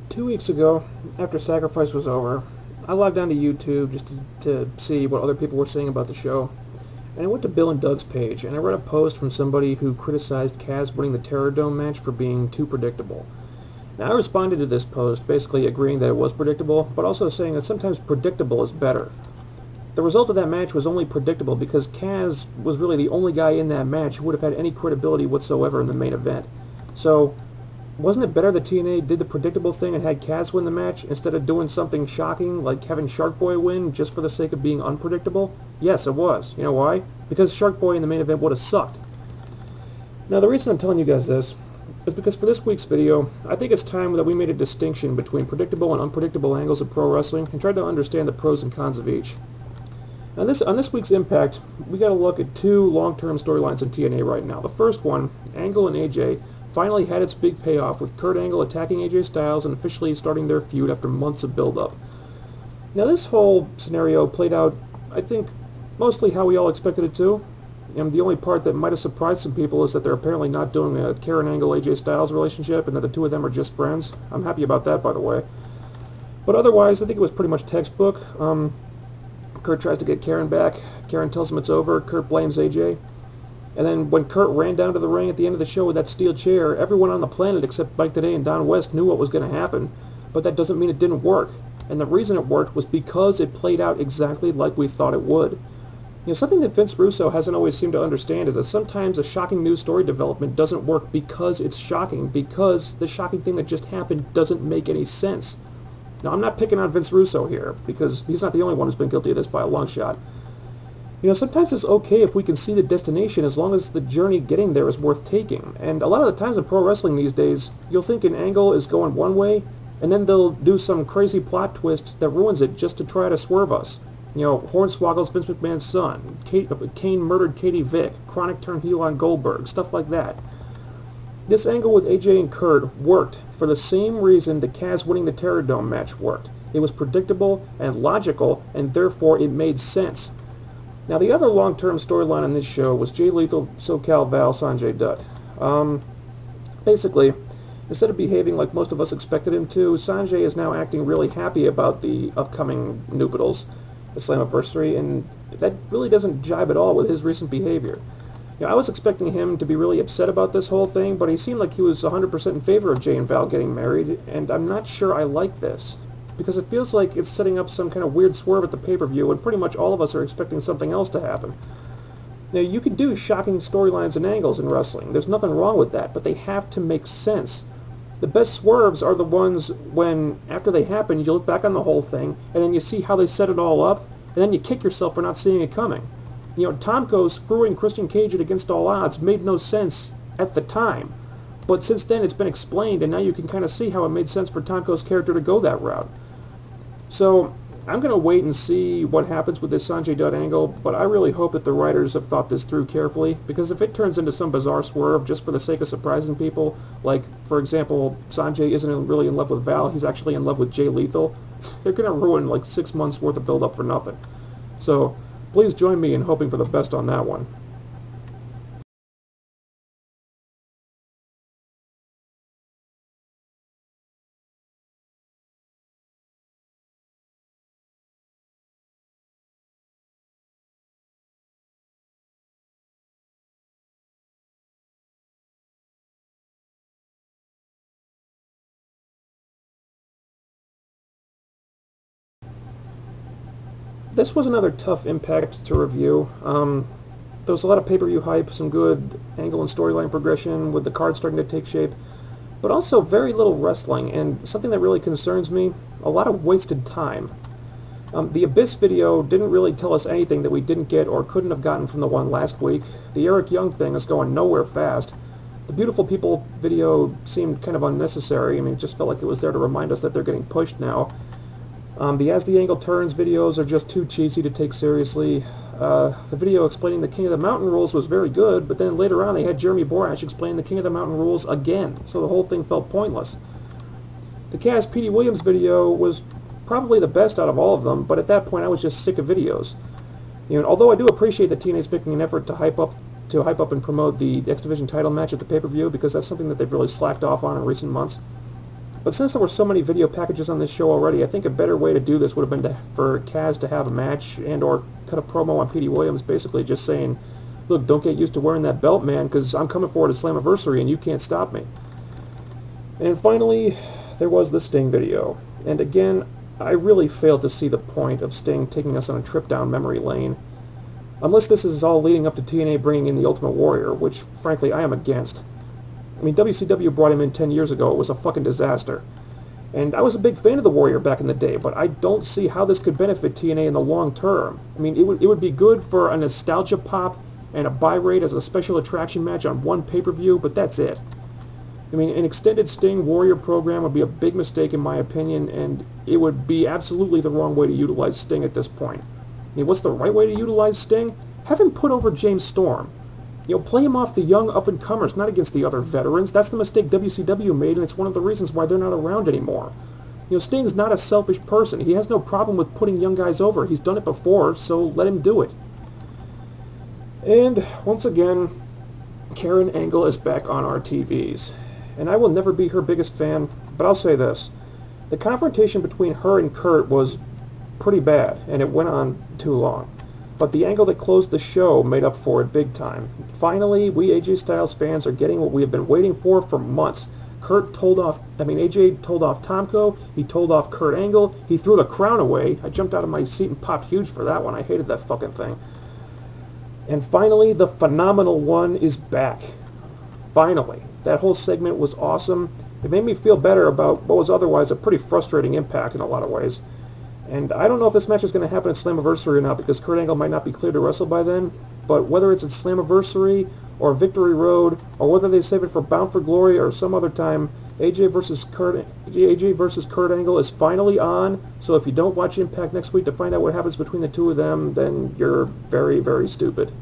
2 weeks ago, after Sacrifice was over, I logged onto YouTube just to see what other people were saying about the show. And I went to Bill and Doug's page, and I read a post from somebody who criticized Kaz winning the Terror Dome match for being too predictable. Now, I responded to this post, basically agreeing that it was predictable, but also saying that sometimes predictable is better. The result of that match was only predictable because Kaz was really the only guy in that match who would have had any credibility whatsoever in the main event. So, wasn't it better that TNA did the predictable thing and had Kaz win the match instead of doing something shocking like having Sharkboy win just for the sake of being unpredictable? Yes, it was. You know why? Because Sharkboy in the main event would have sucked. Now, the reason I'm telling you guys this is because for this week's video, I think it's time that we made a distinction between predictable and unpredictable angles of pro wrestling and tried to understand the pros and cons of each. Now, on this week's Impact, we got to look at two long-term storylines in TNA right now. The first one, Angle and AJ, finally had its big payoff with Kurt Angle attacking AJ Styles and officially starting their feud after months of build-up. Now, this whole scenario played out, I think, mostly how we all expected it to. And the only part that might have surprised some people is that they're apparently not doing a Karen Angle-AJ Styles relationship and that the two of them are just friends. I'm happy about that, by the way. But otherwise, I think it was pretty much textbook. Kurt tries to get Karen back. Karen tells him it's over. Kurt blames AJ. And then when Kurt ran down to the ring at the end of the show with that steel chair, everyone on the planet except Mike Tenay and Don West knew what was going to happen. But that doesn't mean it didn't work. And the reason it worked was because it played out exactly like we thought it would. You know, something that Vince Russo hasn't always seemed to understand is that sometimes a shocking news story development doesn't work because it's shocking, because the shocking thing that just happened doesn't make any sense. Now, I'm not picking on Vince Russo here, because he's not the only one who's been guilty of this by a long shot. You know, sometimes it's okay if we can see the destination as long as the journey getting there is worth taking. And a lot of the times in pro wrestling these days, you'll think an angle is going one way, and then they'll do some crazy plot twist that ruins it just to try to swerve us. You know, Hornswoggle's Vince McMahon's son, Kane murdered Katie Vick, Chronic turned heel on Goldberg, stuff like that. This angle with AJ and Kurt worked for the same reason the Kaz winning the Terror Dome match worked. It was predictable and logical, and therefore it made sense. Now, the other long-term storyline on this show was Jay Lethal, SoCal Val, Sanjay Dutt. Basically, instead of behaving like most of us expected him to, Sanjay is now acting really happy about the upcoming Noopitals, the Slammiversary, and that really doesn't jibe at all with his recent behavior. You know, I was expecting him to be really upset about this whole thing, but he seemed like he was 100% in favor of Jay and Val getting married, and I'm not sure I like this, because it feels like it's setting up some kind of weird swerve at the pay-per-view, and pretty much all of us are expecting something else to happen. Now, you can do shocking storylines and angles in wrestling. There's nothing wrong with that, but they have to make sense. The best swerves are the ones when, after they happen, you look back on the whole thing, and then you see how they set it all up, and then you kick yourself for not seeing it coming. You know, Tomko screwing Christian Cage at Against All Odds made no sense at the time. But since then, it's been explained, and now you can kind of see how it made sense for Tomko's character to go that route. So, I'm going to wait and see what happens with this Sanjay Dutt angle, but I really hope that the writers have thought this through carefully, because if it turns into some bizarre swerve just for the sake of surprising people, like, for example, Sanjay isn't really in love with Val, he's actually in love with Jay Lethal, they're going to ruin like 6 months worth of build-up for nothing. So, please join me in hoping for the best on that one. This was another tough Impact to review. There was a lot of pay-per-view hype, some good angle and storyline progression with the card starting to take shape, but also very little wrestling, and something that really concerns me, a lot of wasted time. The Abyss video didn't really tell us anything that we didn't get or couldn't have gotten from the one last week. The Eric Young thing is going nowhere fast. The Beautiful People video seemed kind of unnecessary. I mean, it just felt like it was there to remind us that they're getting pushed now. The As the Angle Turns videos are just too cheesy to take seriously. The video explaining the King of the Mountain rules was very good, but then later on they had Jeremy Borash explain the King of the Mountain rules again, so the whole thing felt pointless. The Kaz Petey Williams video was probably the best out of all of them, but at that point I was just sick of videos. You know, although I do appreciate that TNA's making an effort to hype up and promote the X Division title match at the pay-per-view, because that's something that they've really slacked off on in recent months. But since there were so many video packages on this show already, I think a better way to do this would have been for Kaz to have a match and or cut a promo on Petey Williams, basically just saying, look, don't get used to wearing that belt, man, because I'm coming for it at Slammiversary and you can't stop me. And finally, there was the Sting video. And again, I really failed to see the point of Sting taking us on a trip down memory lane. Unless this is all leading up to TNA bringing in the Ultimate Warrior, which, frankly, I am against. I mean, WCW brought him in 10 years ago. It was a fucking disaster. And I was a big fan of the Warrior back in the day, but I don't see how this could benefit TNA in the long term. I mean, it would be good for a nostalgia pop and a buy rate as a special attraction match on one pay-per-view, but that's it. I mean, an extended Sting Warrior program would be a big mistake in my opinion, and it would be absolutely the wrong way to utilize Sting at this point. I mean, what's the right way to utilize Sting? Have him put over James Storm. You know, play him off the young up-and-comers, not against the other veterans. That's the mistake WCW made, and it's one of the reasons why they're not around anymore. You know, Sting's not a selfish person. He has no problem with putting young guys over. He's done it before, so let him do it. And, once again, Karen Angle is back on our TVs. And I will never be her biggest fan, but I'll say this. The confrontation between her and Kurt was pretty bad, and it went on too long. But the angle that closed the show made up for it big time. Finally, we AJ Styles fans are getting what we have been waiting for months. AJ told off Tomko, he told off Kurt Angle, he threw the crown away. I jumped out of my seat and popped huge for that one. I hated that fucking thing. And finally, the Phenomenal One is back. Finally. That whole segment was awesome. It made me feel better about what was otherwise a pretty frustrating Impact in a lot of ways. And I don't know if this match is going to happen at Slammiversary or not, because Kurt Angle might not be cleared to wrestle by then. But whether it's at Slammiversary or Victory Road, or whether they save it for Bound for Glory or some other time, AJ versus Kurt Angle is finally on. So if you don't watch Impact next week to find out what happens between the two of them, then you're very, very stupid.